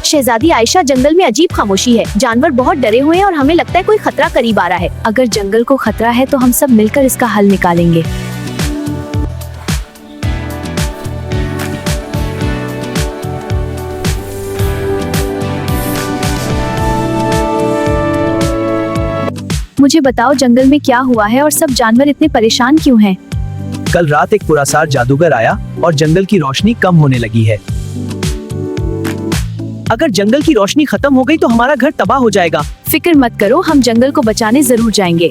शहजादी आयशा, जंगल में अजीब खामोशी है। जानवर बहुत डरे हुए हैं और हमें लगता है कोई खतरा करीब आ रहा है। अगर जंगल को खतरा है तो हम सब मिलकर इसका हल निकालेंगे। मुझे बताओ, जंगल में क्या हुआ है और सब जानवर इतने परेशान क्यों हैं? कल रात एक पुरासार जादूगर आया और जंगल की रोशनी कम होने लगी है। अगर जंगल की रोशनी खत्म हो गई तो हमारा घर तबाह हो जाएगा। फिक्र मत करो, हम जंगल को बचाने जरूर जाएंगे।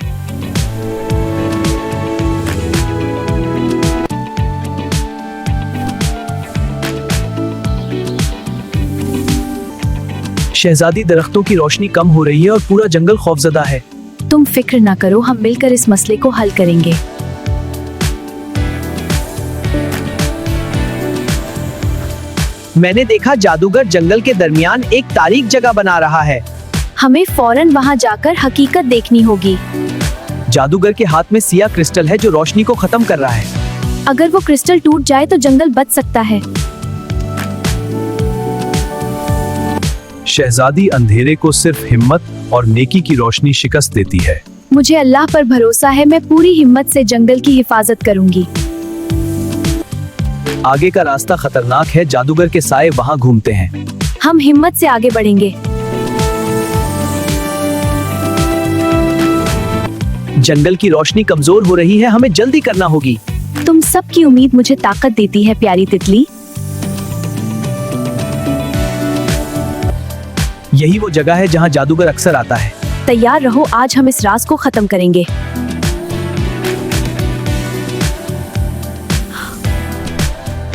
शहजादी, दरख्तों की रोशनी कम हो रही है और पूरा जंगल खौफजदा है। तुम फिक्र ना करो, हम मिलकर इस मसले को हल करेंगे। मैंने देखा जादूगर जंगल के दरमियान एक तारीक जगह बना रहा है। हमें फौरन वहां जाकर हकीकत देखनी होगी। जादूगर के हाथ में सिया क्रिस्टल है जो रोशनी को खत्म कर रहा है। अगर वो क्रिस्टल टूट जाए तो जंगल बच सकता है। शहजादी, अंधेरे को सिर्फ हिम्मत और नेकी की रोशनी शिकस्त देती है। मुझे अल्लाह पर भरोसा है, मैं पूरी हिम्मत से जंगल की हिफाजत करूंगी। आगे का रास्ता खतरनाक है, जादूगर के साए वहाँ घूमते हैं। हम हिम्मत से आगे बढ़ेंगे। जंगल की रोशनी कमजोर हो रही है, हमें जल्दी करना होगी। तुम सबकी उम्मीद मुझे ताकत देती है प्यारी तितली। यही वो जगह है जहाँ जादूगर अक्सर आता है। तैयार रहो, आज हम इस राज को खत्म करेंगे।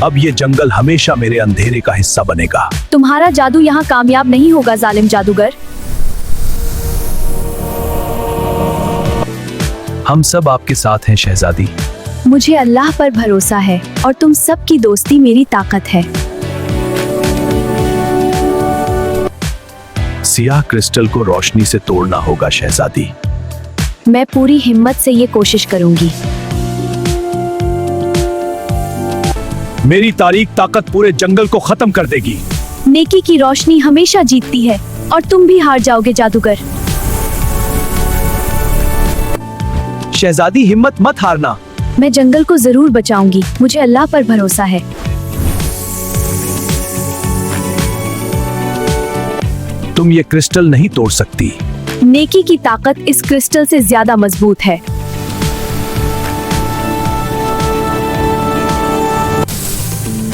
अब ये जंगल हमेशा मेरे अंधेरे का हिस्सा बनेगा। तुम्हारा जादू यहाँ कामयाब नहीं होगा, जालिम जादूगर। हम सब आपके साथ हैं शहजादी। मुझे अल्लाह पर भरोसा है और तुम सबकी दोस्ती मेरी ताकत है। सियाह क्रिस्टल को रोशनी से तोड़ना होगा शहजादी। मैं पूरी हिम्मत से ये कोशिश करूंगी। मेरी तारीक ताकत पूरे जंगल को खत्म कर देगी। नेकी की रोशनी हमेशा जीतती है और तुम भी हार जाओगे जादूगर। शहजादी, हिम्मत मत हारना। मैं जंगल को जरूर बचाऊंगी, मुझे अल्लाह पर भरोसा है। तुम ये क्रिस्टल नहीं तोड़ सकती। नेकी की ताकत इस क्रिस्टल से ज्यादा मजबूत है।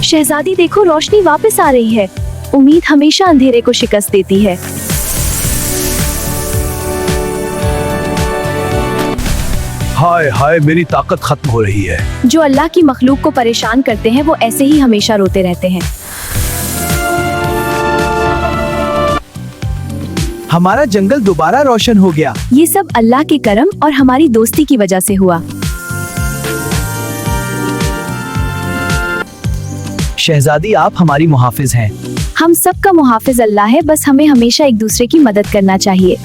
शहजादी देखो, रोशनी वापस आ रही है। उम्मीद हमेशा अंधेरे को शिकस्त देती है। हाय हाय, मेरी ताकत खत्म हो रही है। जो अल्लाह की मखलूक को परेशान करते हैं वो ऐसे ही हमेशा रोते रहते हैं। हमारा जंगल दोबारा रोशन हो गया। ये सब अल्लाह के करम और हमारी दोस्ती की वजह से हुआ। शहजादी, आप हमारी मुहाफिज हैं। हम सबका मुहाफिज अल्लाह है, बस हमें हमेशा एक दूसरे की मदद करना चाहिए।